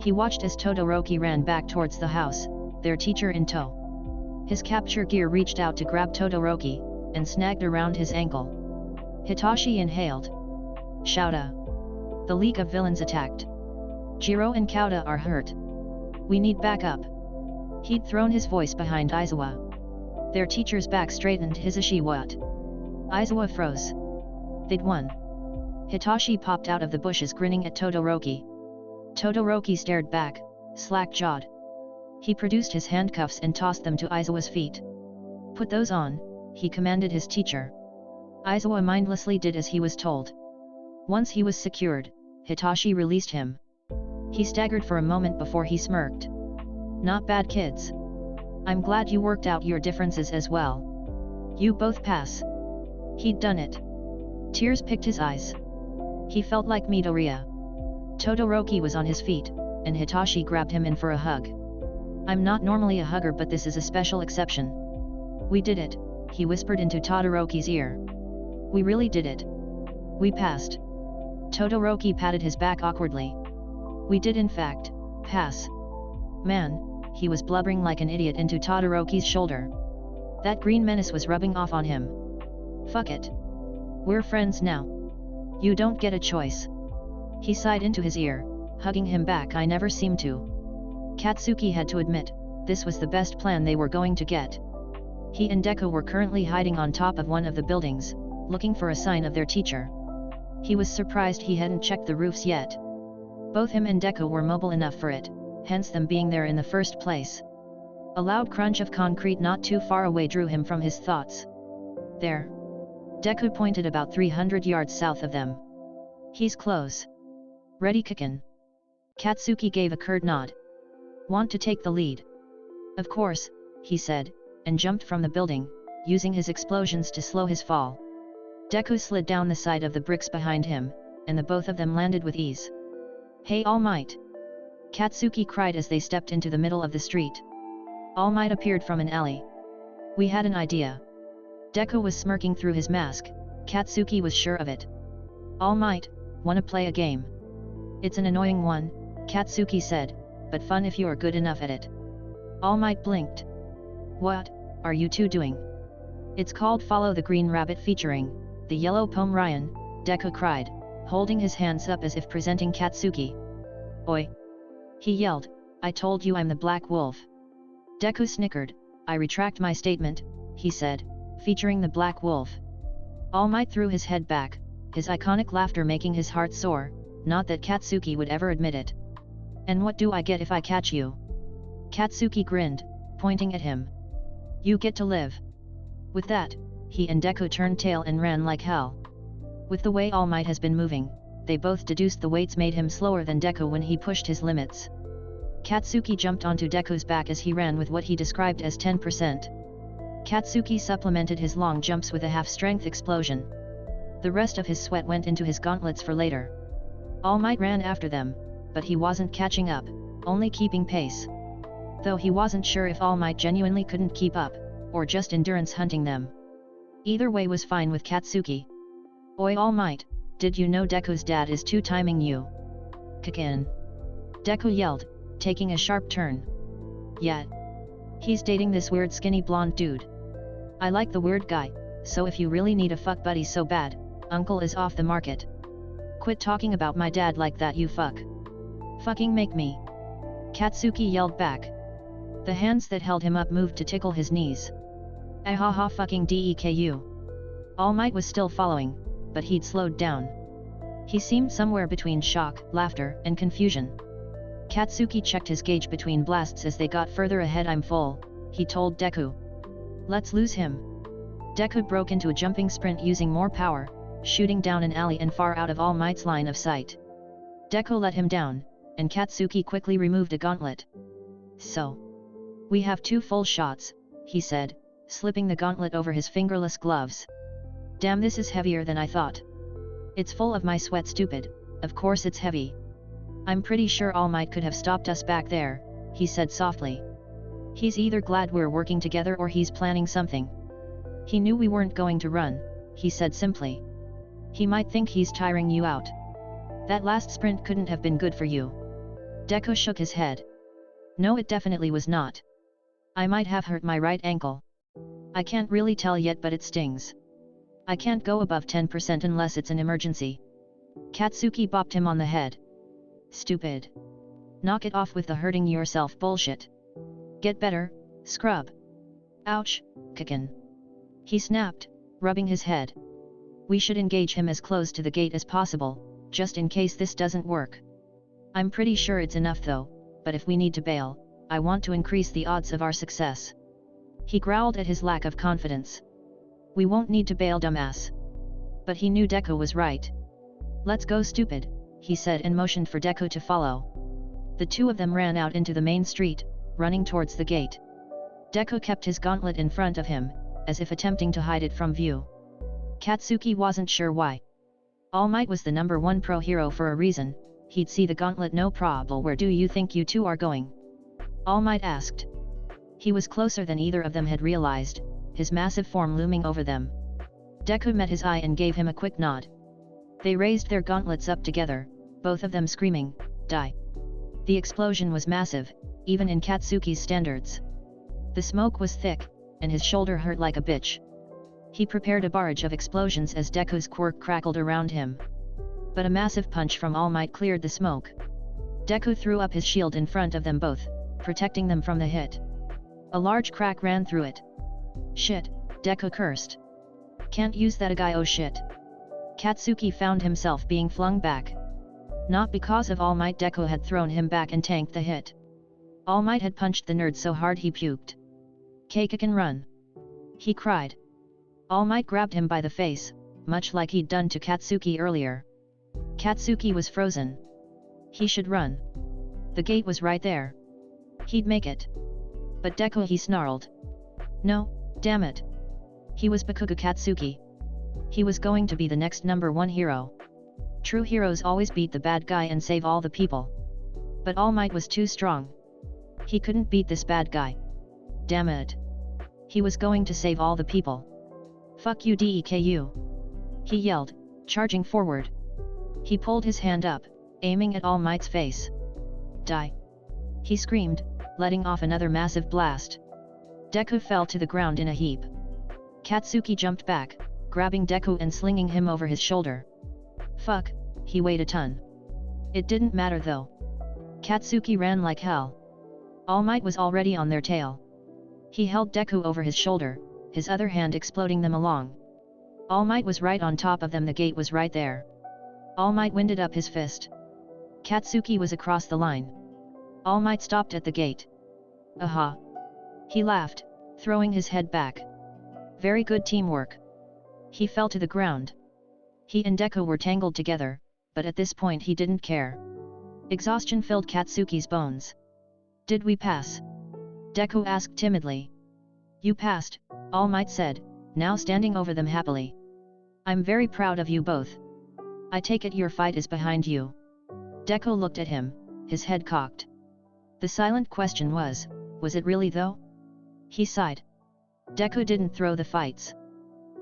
S1: He watched as Todoroki ran back towards the house, their teacher in tow. His capture gear reached out to grab Todoroki, and snagged around his ankle. Hitachi inhaled. Shouta! The League of Villains attacked. Jiro and Kauta are hurt. We need backup. He'd thrown his voice behind Izuku. Their teacher's back straightened. Hisashi, what? Izuku froze. They'd won. Hitachi popped out of the bushes grinning at Todoroki. Todoroki stared back, slack-jawed. He produced his handcuffs and tossed them to Izuku's feet. Put those on, he commanded his teacher. Izuku mindlessly did as he was told. Once he was secured, Hitachi released him. He staggered for a moment before he smirked. Not bad, kids. I'm glad you worked out your differences as well. You both pass. He'd done it. Tears picked his eyes. He felt like Midoriya. Todoroki was on his feet, and Hitachi grabbed him in for a hug. I'm not normally a hugger, but this is a special exception. We did it, he whispered into Todoroki's ear. We really did it. We passed. Todoroki patted his back awkwardly. We did in fact, pass. Man, he was blubbering like an idiot into Todoroki's shoulder. That green menace was rubbing off on him. Fuck it. We're friends now. You don't get a choice. He sighed into his ear, hugging him back. I never seemed to. Katsuki had to admit, this was the best plan they were going to get. He and Deku were currently hiding on top of one of the buildings, looking for a sign of their teacher. He was surprised he hadn't checked the roofs yet. Both him and Deku were mobile enough for it, hence them being there in the first place. A loud crunch of concrete not too far away drew him from his thoughts. There. Deku pointed about 300 yards south of them. He's close. Ready, Kikin? Katsuki gave a curt nod. Want to take the lead? Of course, he said, and jumped from the building, using his explosions to slow his fall. Deku slid down the side of the bricks behind him, and the both of them landed with ease. Hey All Might! Katsuki cried as they stepped into the middle of the street. All Might appeared from an alley. We had an idea. Deku was smirking through his mask. Katsuki was sure of it. All Might, wanna play a game? It's an annoying one, Katsuki said, but fun if you're good enough at it. All Might blinked. What are you two doing? It's called Follow the Green Rabbit featuring the Yellow Poem Ryan, Deku cried, holding his hands up as if presenting Katsuki. Oi! He yelled, I told you I'm the Black Wolf. Deku snickered, I retract my statement, he said, featuring the Black Wolf. All Might threw his head back, his iconic laughter making his heart soar, not that Katsuki would ever admit it. And what do I get if I catch you? Katsuki grinned, pointing at him. You get to live. With that, he and Deku turned tail and ran like hell. With the way All Might has been moving, they both deduced the weights made him slower than Deku when he pushed his limits. Katsuki jumped onto Deku's back as he ran with what he described as 10%. Katsuki supplemented his long jumps with a half-strength explosion. The rest of his sweat went into his gauntlets for later. All Might ran after them, but he wasn't catching up, only keeping pace. Though he wasn't sure if All Might genuinely couldn't keep up, or just endurance hunting them. Either way was fine with Katsuki. Oi All Might, did you know Deku's dad is two-timing you? Kikin. Deku yelled, taking a sharp turn. Yeah. He's dating this weird skinny blonde dude. I like the weird guy, so if you really need a fuck buddy so bad, Uncle is off the market. Quit talking about my dad like that, you fuck. Fucking make me. Katsuki yelled back. The hands that held him up moved to tickle his knees. Ahaha fucking deku. All Might was still following, but he'd slowed down. He seemed somewhere between shock, laughter, and confusion. Katsuki checked his gauge between blasts as they got further ahead. I'm full, he told Deku. Let's lose him. Deku broke into a jumping sprint using more power, shooting down an alley and far out of All Might's line of sight. Deku let him down, and Katsuki quickly removed a gauntlet. So. We have 2 full shots, he said, slipping the gauntlet over his fingerless gloves. Damn, this is heavier than I thought. It's full of my sweat, stupid, of course it's heavy. I'm pretty sure All Might could have stopped us back there, he said softly. He's either glad we're working together or he's planning something. He knew we weren't going to run, he said simply. He might think he's tiring you out. That last sprint couldn't have been good for you. Deku shook his head. No, it definitely was not. I might have hurt my right ankle. I can't really tell yet, but it stings. I can't go above 10% unless it's an emergency. Katsuki bopped him on the head. Stupid. Knock it off with the hurting yourself bullshit. Get better, scrub. Ouch, Kikin. He snapped, rubbing his head. We should engage him as close to the gate as possible, just in case this doesn't work. I'm pretty sure it's enough though, but if we need to bail, I want to increase the odds of our success. He growled at his lack of confidence. We won't need to bail, dumbass. But he knew Deku was right. Let's go, stupid, he said and motioned for Deku to follow. The two of them ran out into the main street, running towards the gate. Deku kept his gauntlet in front of him, as if attempting to hide it from view. Katsuki wasn't sure why. All Might was the #1 pro hero for a reason, he'd see the gauntlet no problem. Where do you think you two are going? All Might asked. He was closer than either of them had realized, his massive form looming over them. Deku met his eye and gave him a quick nod. They raised their gauntlets up together, both of them screaming, "Die!" The explosion was massive, even in Katsuki's standards. The smoke was thick, and his shoulder hurt like a bitch. He prepared a barrage of explosions as Deku's quirk crackled around him. But a massive punch from All Might cleared the smoke. Deku threw up his shield in front of them both, protecting them from the hit. A large crack ran through it. "Shit," Deku cursed. "Can't use that guy, oh shit." Katsuki found himself being flung back. Not because of All Might, Deku had thrown him back and tanked the hit. All Might had punched the nerd so hard he puked. "Keika can run!" he cried. All Might grabbed him by the face, much like he'd done to Katsuki earlier. Katsuki was frozen. He should run. The gate was right there. He'd make it. But Deku, he snarled. No, damn it. He was Bakugo Katsuki. He was going to be the next #1 hero. True heroes always beat the bad guy and save all the people. But All Might was too strong. He couldn't beat this bad guy. Damn it. He was going to save all the people. "Fuck you, Deku!" he yelled, charging forward. He pulled his hand up, aiming at All Might's face. "Die!" he screamed, letting off another massive blast. Deku fell to the ground in a heap. Katsuki jumped back, grabbing Deku and slinging him over his shoulder. Fuck, he weighed a ton. It didn't matter though. Katsuki ran like hell. All Might was already on their tail. He held Deku over his shoulder, his other hand exploding them along. All Might was right on top of them, the gate was right there. All Might winded up his fist. Katsuki was across the line. All Might stopped at the gate. Aha! He laughed, throwing his head back. Very good teamwork. He fell to the ground. He and Deku were tangled together, but at this point he didn't care. Exhaustion filled Katsuki's bones. "Did we pass?" Deku asked timidly. "You passed," All Might said, now standing over them happily. "I'm very proud of you both. I take it your fight is behind you." Deku looked at him, his head cocked. The silent question was it really though? He sighed. Deku didn't throw the fights.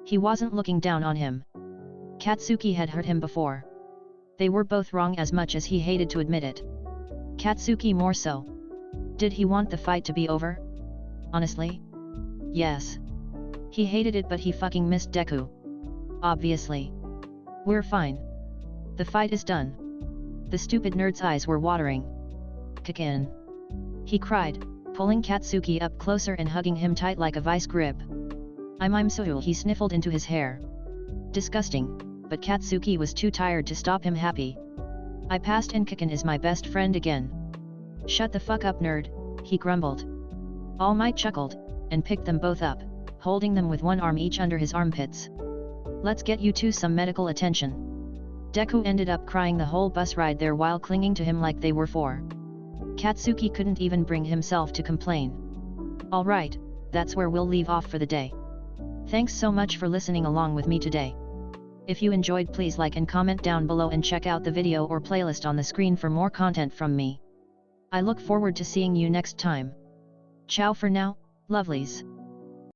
S1: He wasn't looking down on him. Katsuki had hurt him before. They were both wrong as much as he hated to admit it. Katsuki more so. Did he want the fight to be over? Honestly? Yes. He hated it, but he fucking missed Deku. Obviously. "We're fine. The fight is done." The stupid nerd's eyes were watering. "Kick in," he cried, pulling Katsuki up closer and hugging him tight like a vice grip. I'm so," he sniffled into his hair. Disgusting, but Katsuki was too tired to stop him happy. "I passed and Kikin is my best friend again." "Shut the fuck up, nerd," he grumbled. All Might chuckled, and picked them both up, holding them with one arm each under his armpits. "Let's get you two some medical attention." Deku ended up crying the whole bus ride there while clinging to him like they were four. Katsuki couldn't even bring himself to complain. Alright, that's where we'll leave off for the day. Thanks so much for listening along with me today. If you enjoyed, please like and comment down below and check out the video or playlist on the screen for more content from me. I look forward to seeing you next time. Ciao for now, lovelies.